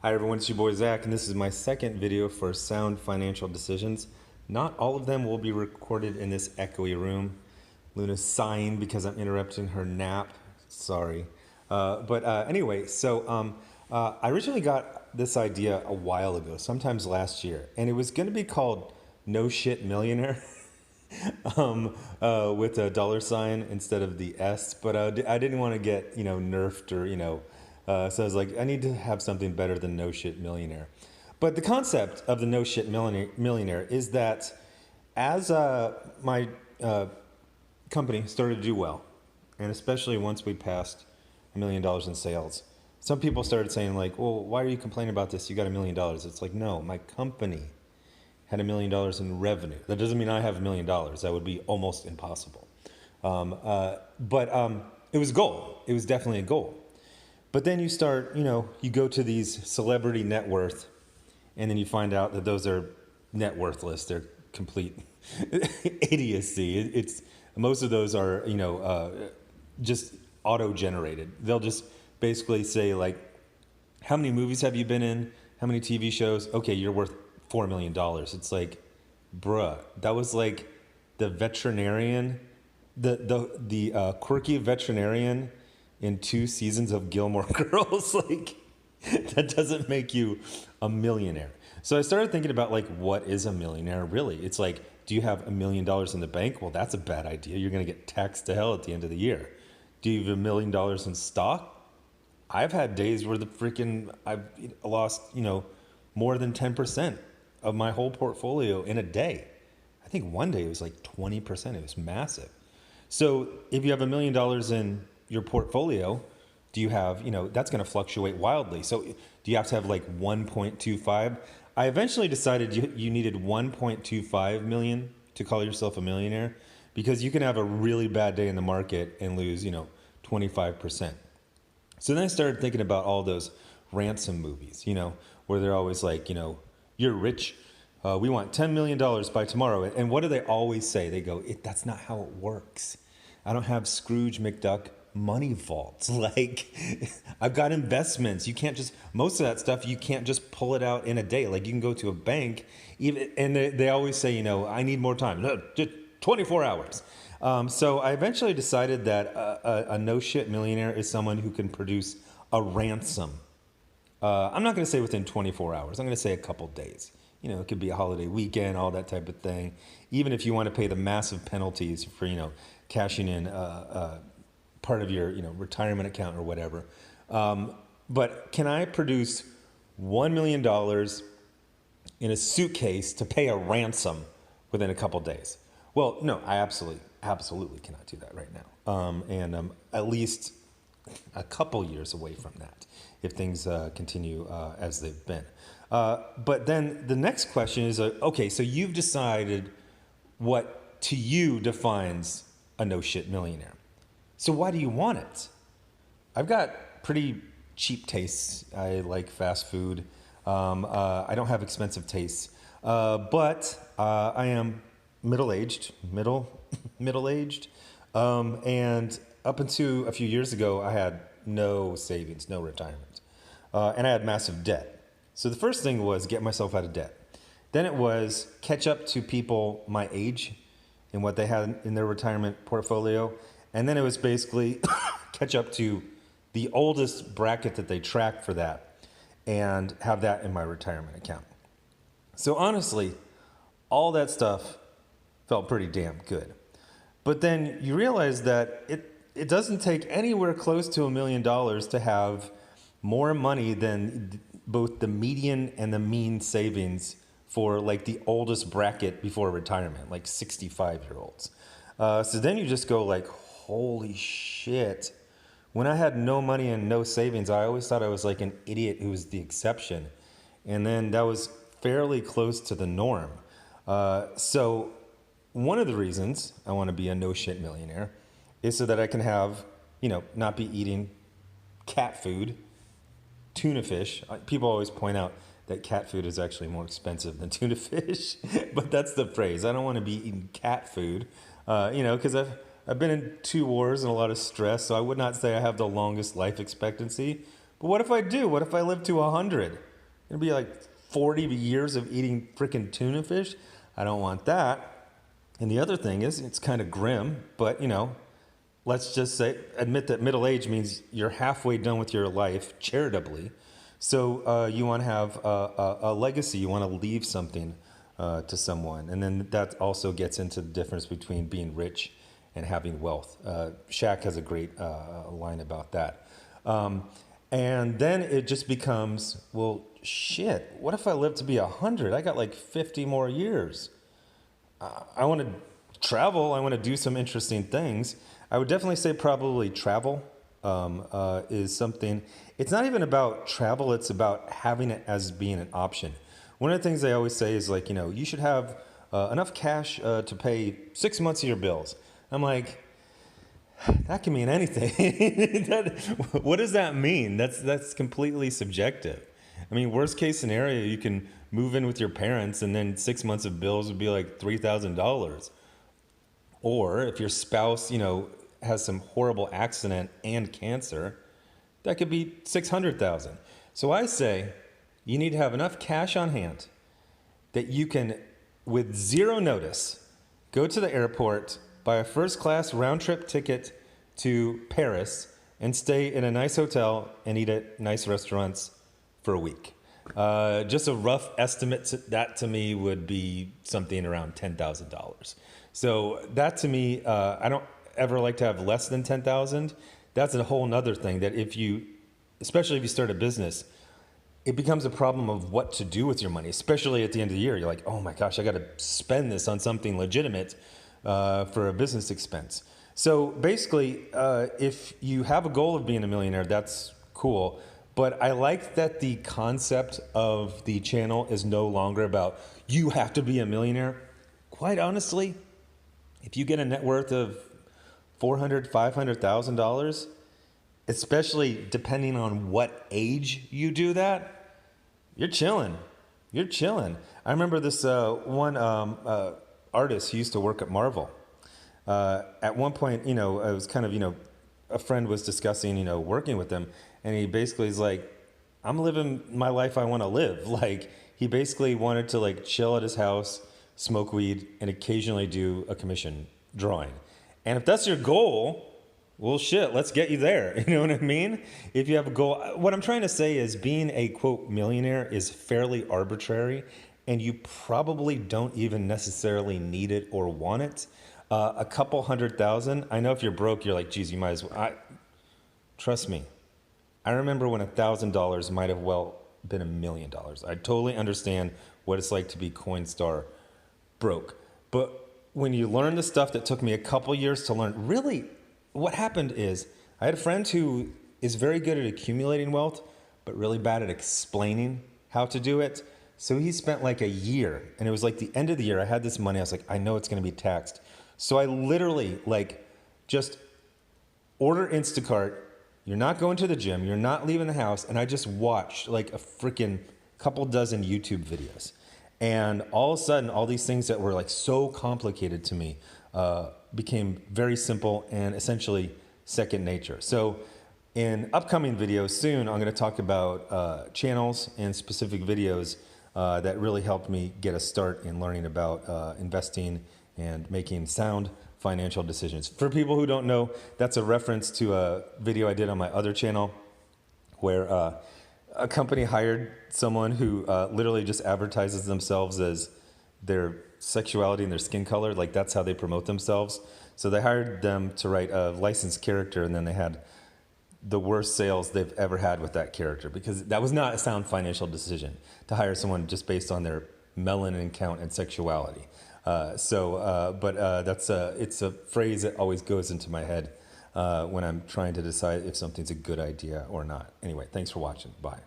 Hi everyone, it's your boy Zach, and this is my second video for sound financial decisions. Not all of them will be recorded in this echoey room. Luna's sighing because I'm interrupting her nap. Sorry. Anyway, I originally got this idea a while ago, sometimes last year, and it was going to be called No Shit Millionaire. With a dollar sign instead of the S, but I didn't want to get, nerfed or, so I was like, I need to have something better than No Shit Millionaire. But the concept of the No Shit Millionaire is that as my company started to do well, and especially once we passed $1 million in sales, some people started saying like, well, why are you complaining about this? You got $1 million. It's like, no, my company had $1 million in revenue. That doesn't mean I have $1 million. That would be almost impossible. It was a goal. It was definitely a goal. But then you start, you go to these celebrity net worth, and then you find out that those are net worthless. They're complete idiocy. It's most of those are, just auto-generated. They'll just basically say like, how many movies have you been in? How many TV shows? Okay, you're worth $4 million. It's like, bruh, that was like the veterinarian, the quirky veterinarian in 2 seasons of Gilmore Girls. Like, that doesn't make you a millionaire. So I started thinking about like, what is a millionaire really? It's like, do you have $1 million in the bank? Well, that's a bad idea. You're going to get taxed to hell at the end of the year. Do you have $1 million in stock? I've had days where I've lost, more than 10% of my whole portfolio in a day. I think one day it was like 20%. It was massive. So if you have $1 million in your portfolio, do you have, that's going to fluctuate wildly. So do you have to have like 1.25? I eventually decided you needed 1.25 million to call yourself a millionaire, because you can have a really bad day in the market and lose, 25%. So then I started thinking about all those ransom movies, where they're always like, you're rich. We want $10 million by tomorrow. And what do they always say? They go, that's not how it works. I don't have Scrooge McDuck money vaults. Like, I've got investments. You can't just, most of that stuff, you can't just pull it out in a day. Like, you can go to a bank, and they always say, I need more time. No, just 24 hours. So I eventually decided that a no shit millionaire is someone who can produce a ransom. I'm not going to say within 24 hours. I'm going to say a couple days. It could be a holiday weekend, all that type of thing. Even if you want to pay the massive penalties for, cashing in part of your, retirement account or whatever. But can I produce $1 million in a suitcase to pay a ransom within a couple days? Well, no, I absolutely cannot do that right now. And I'm at least a couple years away from that if things continue as they've been. But then the next question is, okay, so you've decided what to you defines a no shit millionaire. So why do you want it? I've got pretty cheap tastes. I like fast food. I don't have expensive tastes, but I am middle-aged, middle-aged. And up until a few years ago, I had no savings, no retirement. And I had massive debt. So the first thing was get myself out of debt. Then it was catch up to people my age and what they had in their retirement portfolio. And then it was basically catch up to the oldest bracket that they track for that and have that in my retirement account. So honestly, all that stuff felt pretty damn good. But then you realize that it doesn't take anywhere close to $1 million to have more money than both the median and the mean savings for like the oldest bracket before retirement, like 65-year-olds. So then you just go like, holy shit. When I had no money and no savings, I always thought I was like an idiot who was the exception. And then that was fairly close to the norm. So one of the reasons I want to be a no shit millionaire is so that I can have, not be eating cat food, tuna fish. People always point out that cat food is actually more expensive than tuna fish, but that's the phrase. I don't want to be eating cat food, because I've been in 2 wars and a lot of stress, so I would not say I have the longest life expectancy. But what if I do? What if I live to 100? It'll be like 40 years of eating freaking tuna fish. I don't want that. And the other thing is, it's kind of grim, but let's just admit that middle age means you're halfway done with your life charitably. So you want to have a legacy. You want to leave something to someone. And then that also gets into the difference between being rich and having wealth. Shaq has a great line about that. And then it just becomes, well, shit, what if I live to be 100? I got like 50 more years. I want to travel. I want to do some interesting things. I would definitely say probably travel is something. It's not even about travel. It's about having it as being an option. One of the things they always say is like, you should have enough cash to pay 6 months of your bills. I'm like, that can mean anything. What does that mean? That's completely subjective. I mean, worst case scenario, you can move in with your parents and then 6 months of bills would be like $3,000. Or if your spouse, has some horrible accident and cancer, that could be 600,000. So I say you need to have enough cash on hand that you can, with zero notice, go to the airport, buy a first class round trip ticket to Paris and stay in a nice hotel and eat at nice restaurants for a week. Just a rough estimate, that to me would be something around $10,000. So that to me, I don't ever like to have less than 10,000. That's a whole nother thing that especially if you start a business, it becomes a problem of what to do with your money, especially at the end of the year. You're like, oh my gosh, I got to spend this on something legitimate for a business expense. So basically, if you have a goal of being a millionaire, that's cool. But I like that the concept of the channel is no longer about you have to be a millionaire. Quite honestly, if you get a net worth of $400,000, $500,000, especially depending on what age you do that, you're chilling. You're chilling. I remember this one artist who used to work at Marvel. At one point, it was kind of, a friend was discussing, working with him, and he basically is like, I'm living my life I want to live. Like, he basically wanted to like chill at his house, smoke weed, and occasionally do a commission drawing. And if that's your goal, well, shit, let's get you there. You know what I mean? If you have a goal, what I'm trying to say is being a quote millionaire is fairly arbitrary, and you probably don't even necessarily need it or want it. A couple 100,000. I know if you're broke, you're like, geez, you might as well. Trust me. I remember when $1,000 might have well been $1 million. I totally understand what it's like to be Coinstar broke. But when you learn the stuff that took me a couple years to learn, really what happened is I had a friend who is very good at accumulating wealth, but really bad at explaining how to do it. So he spent like a year, and it was like the end of the year. I had this money. I was like, I know it's going to be taxed. So I literally like just order Instacart. You're not going to the gym. You're not leaving the house. And I just watched like a freaking couple dozen YouTube videos. And all of a sudden, all these things that were like so complicated to me became very simple and essentially second nature. So in upcoming videos soon, I'm going to talk about channels and specific videos that really helped me get a start in learning about investing and making sound financial decisions. For people who don't know, that's a reference to a video I did on my other channel where a company hired someone who literally just advertises themselves as their sexuality and their skin color. Like that's how they promote themselves. So they hired them to write a licensed character, and then they had the worst sales they've ever had with that character, because that was not a sound financial decision to hire someone just based on their melanin count and sexuality. It's a phrase that always goes into my head when I'm trying to decide if something's a good idea or not. Anyway, thanks for watching. Bye.